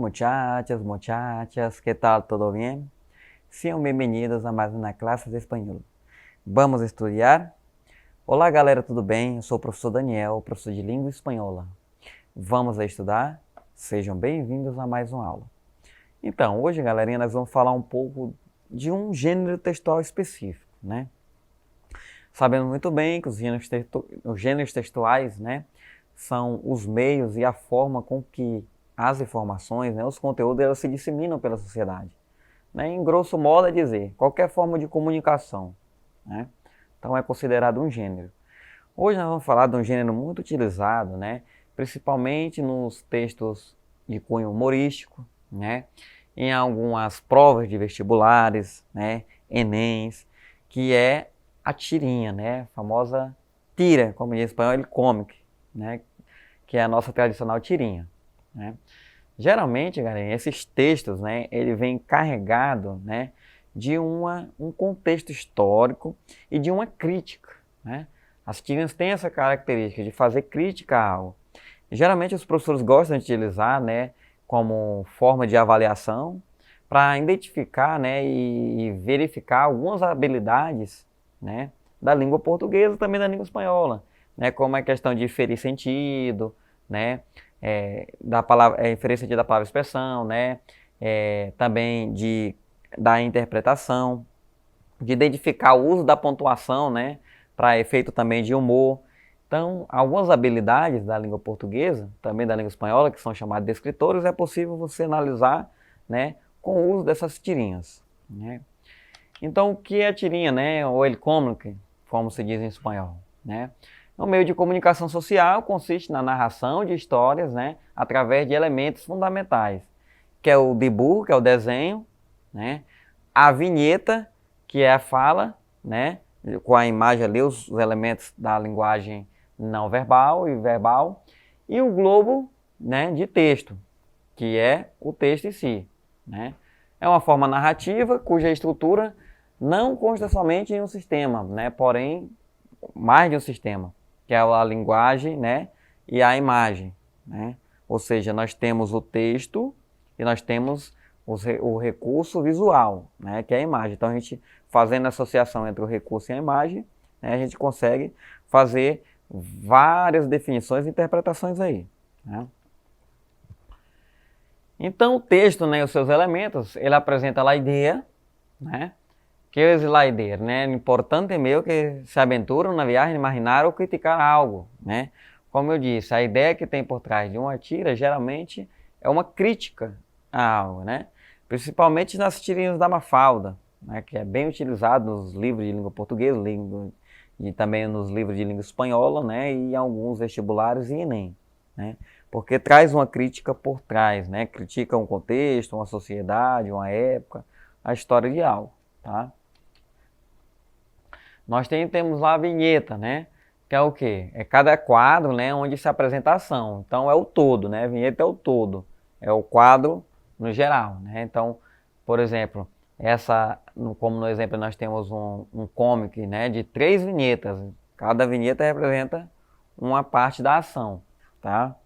muchachos, muchachas, ¿qué tal? ¿Todo bien? Sejam bem-vindos a mais uma classe de espanhol. Vamos estudar? Olá, galera, tudo bem? Eu sou o professor Daniel, professor de língua espanhola. Vamos estudar? Sejam bem-vindos a mais uma aula. Então, hoje, galerinha, nós vamos falar um pouco de um gênero textual específico, né? Sabemos muito bem que os gêneros textuais, né, são os meios e a forma com que as informações, né, os conteúdos, elas se disseminam pela sociedade. Né? Em grosso modo é dizer, qualquer forma de comunicação, né? Então é considerado um gênero. Hoje nós vamos falar de um gênero muito utilizado, né, principalmente nos textos de cunho humorístico, né, em algumas provas de vestibulares, né, Enems, que é a tirinha, né, a famosa tira, como diz em espanhol, el cómic, né, que é a nossa tradicional tirinha, né. Geralmente, galera, esses textos, né, ele vem carregado, né, de um contexto histórico e de uma crítica, né. As tirinhas têm essa característica de fazer crítica a algo. Geralmente os professores gostam de utilizar, né, como forma de avaliação para identificar, né, e verificar algumas habilidades, né, da língua portuguesa e também da língua espanhola, né, como a questão de inferir sentido, né, da palavra, inferir sentido da palavra expressão, né, também da interpretação, de identificar o uso da pontuação, né, para efeito também de humor. Então, algumas habilidades da língua portuguesa, também da língua espanhola, que são chamadas de descritores, é possível você analisar, né, com o uso dessas tirinhas, né. Então, o que é a tirinha, né, ou el cómic, como se diz em espanhol, né? É um meio de comunicação social, consiste na narração de histórias, né, através de elementos fundamentais, que é o dibujo, que é o desenho, né, a vinheta, que é a fala, né, com a imagem ali, os elementos da linguagem não verbal e verbal, e o globo, né, de texto, que é o texto em si, né. É uma forma narrativa cuja estrutura não consta somente em um sistema, né, porém mais de um sistema, que é a linguagem, né, e a imagem, né. Ou seja, nós temos o texto e nós temos o recurso visual, né, que é a imagem. Então a gente fazendo a associação entre o recurso e a imagem, né, a gente consegue fazer várias definições e interpretações aí, né. Então o texto, né, e os seus elementos, ele apresenta a ideia, né. Que é a ideia, né? Importante é meio que se aventuram na viagem de imaginar ou criticar algo, né? Como eu disse, a ideia que tem por trás de uma tira geralmente é uma crítica a algo, né? Principalmente nas tirinhas da Mafalda, né? Que é bem utilizado nos livros de língua portuguesa, e também nos livros de língua espanhola, né? E em alguns vestibulares e Enem, né? Porque traz uma crítica por trás, né? Critica um contexto, uma sociedade, uma época, a história de algo, tá? Nós temos lá a vinheta, né? Que é o quê? É cada quadro, né, onde se apresenta a ação. Então é o todo, né? A vinheta é o todo. É o quadro no geral, né? Então, por exemplo, como no exemplo nós temos um comic, né, de 3 vinhetas. Cada vinheta representa uma parte da ação, tá?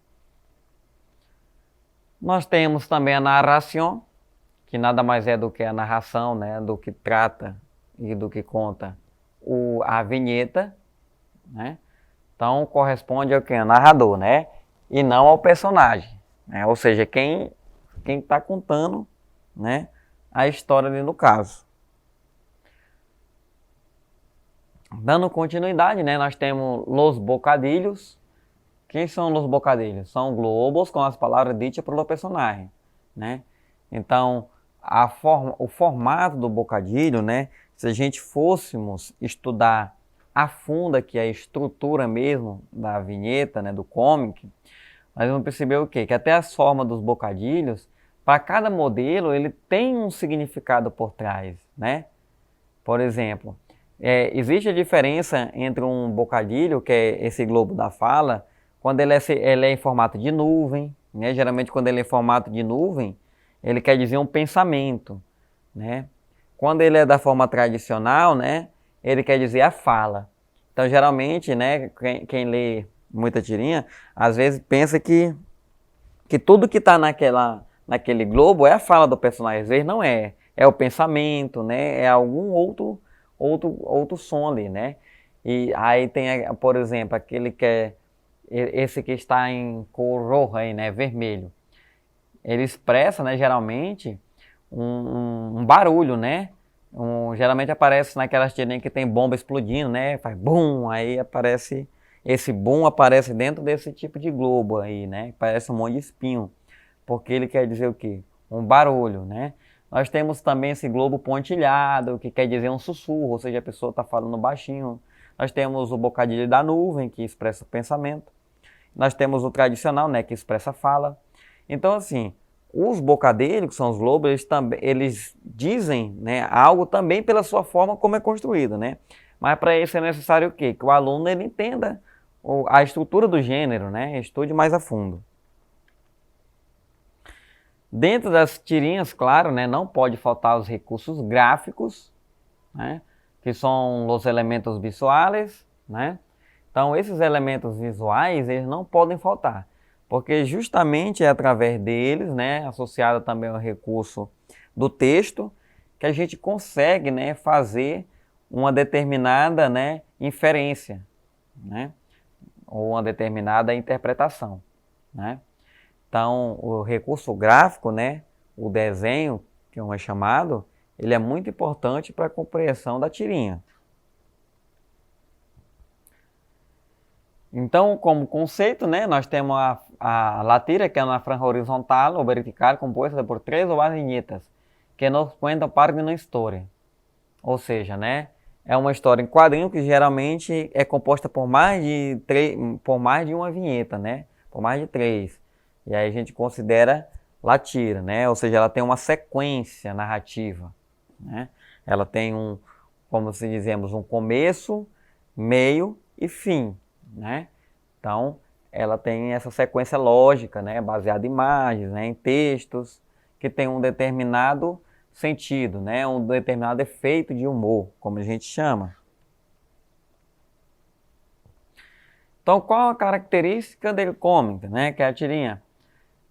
Nós temos também a narração, que nada mais é do que a narração, né, do que trata e do que conta a vinheta, né? Então corresponde ao que? Ao narrador, né? E não ao personagem, né? Ou seja, quem está contando, né, a história ali no caso. Dando continuidade, né, nós temos los bocadilhos. Quem são los bocadilhos? São globos com as palavras ditas pelo personagem, né? Então o formato do bocadilho, né? Se a gente fôssemos estudar a fundo aqui a estrutura mesmo da vinheta, né, do comic, nós vamos perceber o quê? Que até as formas dos bocadilhos, para cada modelo, ele tem um significado por trás, né? Por exemplo, existe a diferença entre um bocadilho, que é esse globo da fala, quando ele é em formato de nuvem, né? Geralmente quando ele é em formato de nuvem, ele quer dizer um pensamento, né? Quando ele é da forma tradicional, né, ele quer dizer a fala. Então, geralmente, né, quem lê muita tirinha, às vezes pensa que tudo que está naquele globo é a fala do personagem, às vezes não é. É o pensamento, né? É algum outro som ali, né? E aí tem, por exemplo, aquele que é esse que está em cor roxa aí, né? Vermelho. Ele expressa, né, geralmente, um barulho, né? Geralmente aparece naquelas tirinhas que tem bomba explodindo, né? Faz bum, aí aparece, esse boom aparece dentro desse tipo de globo aí, né? Parece um monte de espinho, porque ele quer dizer o quê? Um barulho, né? Nós temos também esse globo pontilhado, que quer dizer um sussurro, ou seja, a pessoa está falando baixinho. Nós temos o bocadilho da nuvem, que expressa o pensamento. Nós temos o tradicional, né, que expressa a fala. Então, assim, os bocadilhos, que são os globos, eles dizem, né, algo também pela sua forma como é construído, né? Mas para isso é necessário o quê? Que o aluno ele entenda a estrutura do gênero, né? Estude mais a fundo. Dentro das tirinhas, claro, né, não pode faltar os recursos gráficos, né, que são os elementos visuais, né? Então, esses elementos visuais, eles não podem faltar, porque justamente é através deles, né, associado também ao recurso do texto, que a gente consegue, né, fazer uma determinada, né, inferência, né, ou uma determinada interpretação, né? Então, o recurso gráfico, né, o desenho, que é chamado, ele é muito importante para a compreensão da tirinha. Então, como conceito, né, nós temos a tira, que é uma franja horizontal ou vertical composta por 3 ou mais vinhetas, que nos contam parte de uma história. Ou seja, né, é uma história em quadrinho que geralmente é composta por mais de uma vinheta, né, por mais de 3. E aí a gente considera la tira, né, ou seja, ela tem uma sequência narrativa, né. Ela tem como se dizemos, um começo, meio e fim, né? Então, ela tem essa sequência lógica, né, baseada em imagens, né, em textos, que tem um determinado sentido, né, um determinado efeito de humor, como a gente chama. Então, qual a característica do comic, né, que é a tirinha?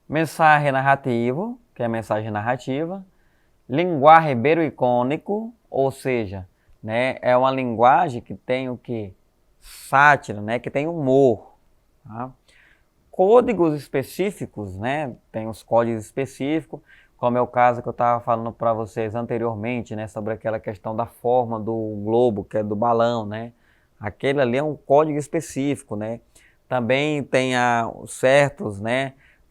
Mensagem narrativo, que é a mensagem narrativa. Linguagem icônico, ou seja, né, é uma linguagem que tem o que? Sátira, né, que tem humor. Tá? Códigos específicos, né, tem os códigos específicos, como é o caso que eu estava falando para vocês anteriormente, né, sobre aquela questão da forma do globo, que é do balão, né. Aquele ali é um código específico, né. Também tem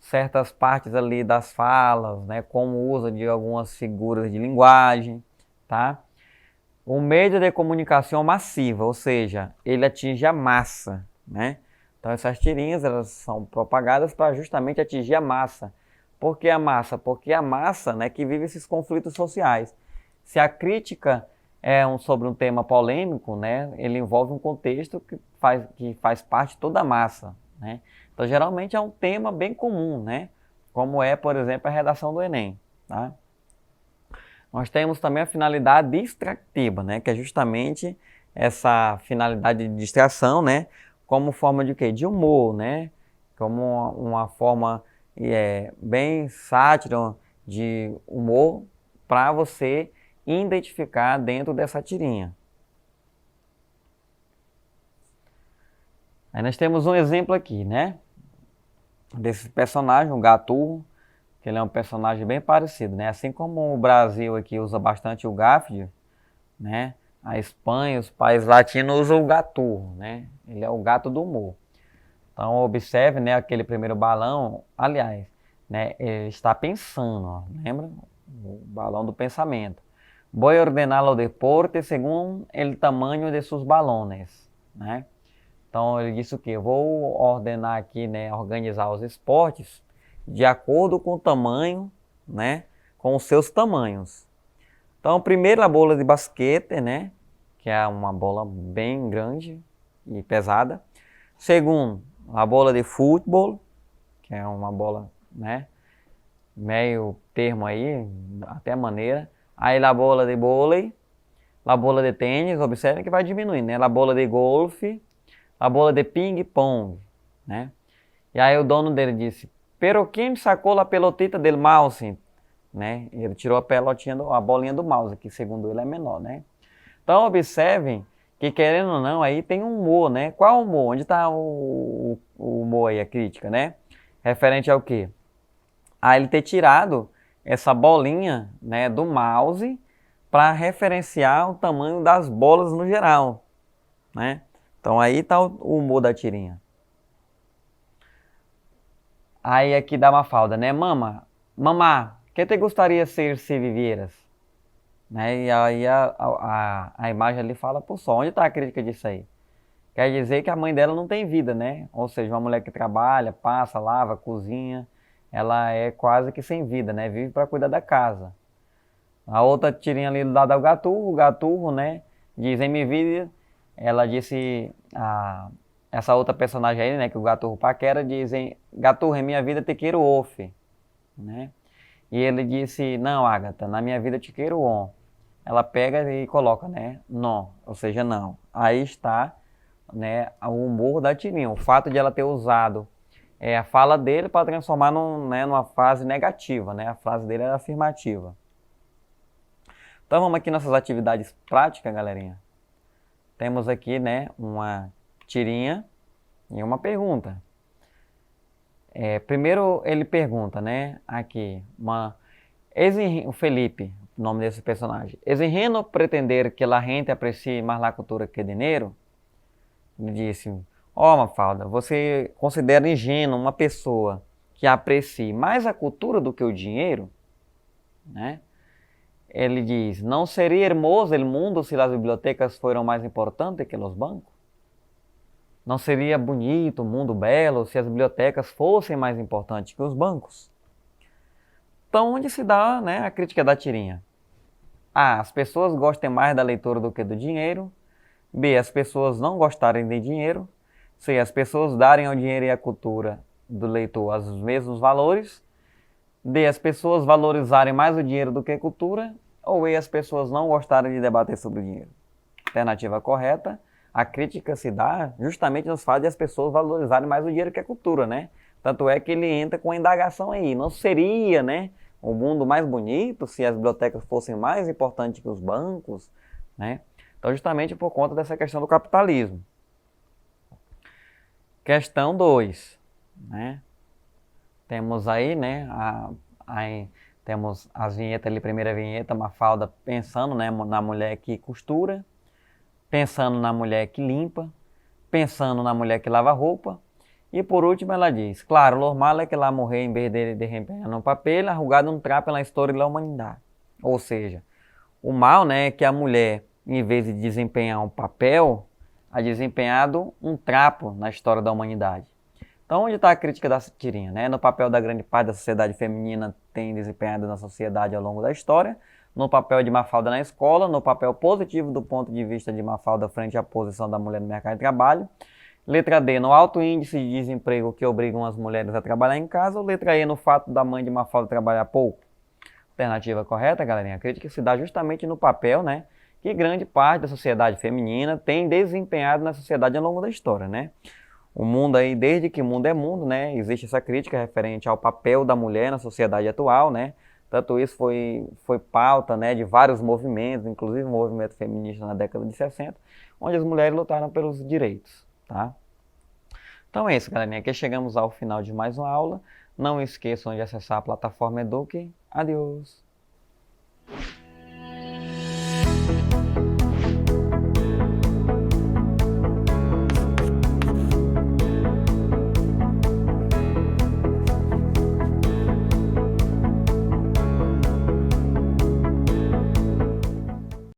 certas partes ali das falas, né, como usa de algumas figuras de linguagem, tá? O meio de comunicação massiva, ou seja, ele atinge a massa, né? Então essas tirinhas elas são propagadas para justamente atingir a massa. Por que a massa? Porque a massa, né, que vive esses conflitos sociais. Se a crítica é sobre um tema polêmico, né, ele envolve um contexto que faz parte de toda a massa, né? Então, geralmente é um tema bem comum, né? Como é, por exemplo, a redação do Enem, tá? Nós temos também a finalidade distrativa, né? Que é justamente essa finalidade de distração, né? Como forma de quê? De humor, né? Como uma forma bem sátira de humor para você identificar dentro dessa tirinha. Aí nós temos um exemplo aqui, né? Desse personagem, o Gatu, que ele é um personagem bem parecido, né? Assim como o Brasil aqui usa bastante o Garfield, né? A Espanha, os países latinos usam o Gatu, né? Ele é o gato do humor. Então observe, né, aquele primeiro balão, aliás, né, ele está pensando, ó, lembra? O balão do pensamento. Vou ordenar o deporte segundo o tamanho de seus balões, né? Então ele disse o que? Vou ordenar aqui, né, organizar os esportes de acordo com o tamanho, né, com os seus tamanhos. Então primeiro a bola de basquete, né, que é uma bola bem grande e pesada. Segundo, a bola de futebol, que é uma bola, né, meio termo aí, até maneira. Aí a bola de vôlei, a bola de tênis, observem que vai diminuindo, né, a bola de golfe, a bola de ping-pong, né? E aí o dono dele disse, Pero quem sacou a pelotita del mouse, né? Ele tirou a pelotinha, a bolinha do mouse, que segundo ele é menor, né? Então observem que, querendo ou não, aí tem um humor, né? Qual humor? Onde está o humor aí, a crítica, né? Referente ao quê? A ele ter tirado essa bolinha, né, do mouse para referenciar o tamanho das bolas no geral, né? Então aí está o humor da tirinha. Aí aqui dá uma falda, né? Mamá, que te gostaria de ser se vivieras? Né? E aí a imagem ali fala por só. Onde está a crítica disso aí? Quer dizer que a mãe dela não tem vida, né? Ou seja, uma mulher que trabalha, passa, lava, cozinha, ela é quase que sem vida, né? Vive para cuidar da casa. A outra tirinha ali do lado é o Gaturro, né? Diz, em minha vida, ela disse, essa outra personagem aí, né? Que o Gaturro paquera, diz, Gaturro, em minha vida te quero off, né? E ele disse, não, Agatha, na minha vida te quero on. Ela pega e coloca, né? Não, ou seja, não. Aí está, né, o humor da tirinha. O fato de ela ter usado a fala dele para transformar numa frase negativa, né? A frase dele era afirmativa. Então vamos aqui nessas atividades práticas, galerinha. Temos aqui, né, uma tirinha e uma pergunta. Primeiro ele pergunta, né, aqui, o Felipe, o nome desse personagem. ¿Es ingenuo pretender que a gente aprecie mais a cultura que dinheiro? Ele disse, Mafalda, você considera ingênuo uma pessoa que aprecie mais a cultura do que o dinheiro? Né? Ele diz, não seria hermoso o mundo se as bibliotecas foram mais importantes que os bancos? Não seria bonito, um mundo belo, se as bibliotecas fossem mais importantes que os bancos? Então, onde se dá, né, a crítica da tirinha? A. As pessoas gostem mais da leitura do que do dinheiro. B. As pessoas não gostarem de dinheiro. C. As pessoas darem ao dinheiro e à cultura do leitor os mesmos valores. D. As pessoas valorizarem mais o dinheiro do que a cultura. Ou E. As pessoas não gostarem de debater sobre o dinheiro. Alternativa correta. A crítica se dá justamente nos fatos de as pessoas valorizarem mais o dinheiro que a cultura, né? Tanto é que ele entra com a indagação aí. Não seria, né, o mundo mais bonito se as bibliotecas fossem mais importantes que os bancos, né? Então, justamente por conta dessa questão do capitalismo. Questão 2, né? Temos aí, né, temos as vinhetas ali, primeira vinheta, Mafalda pensando, né, na mulher que costura, pensando na mulher que limpa, pensando na mulher que lava roupa, e por último ela diz, claro, normal é que ela morrer em vez de desempenhar no papel, arrugado um trapo pela história da humanidade. Ou seja, o mal, né, é que a mulher, em vez de desempenhar um papel, ha desempenhado um trapo na história da humanidade. Então, onde está a crítica da tirinha? Né? No papel da grande parte da sociedade feminina tem desempenhado na sociedade ao longo da história, no papel de Mafalda na escola, no papel positivo do ponto de vista de Mafalda frente à posição da mulher no mercado de trabalho. Letra D, no alto índice de desemprego que obrigam as mulheres a trabalhar em casa. Ou letra E, no fato da mãe de Mafalda trabalhar pouco. Alternativa correta, galerinha? A crítica se dá justamente no papel, né, que grande parte da sociedade feminina tem desempenhado na sociedade ao longo da história, né? O mundo aí, desde que o mundo é mundo, né, existe essa crítica referente ao papel da mulher na sociedade atual, né? Tanto isso foi pauta, né, de vários movimentos, inclusive o movimento feminista na década de 60, onde as mulheres lutaram pelos direitos, tá? Então é isso, galerinha. Aqui chegamos ao final de mais uma aula. Não esqueçam de acessar a plataforma Eduque. Adeus!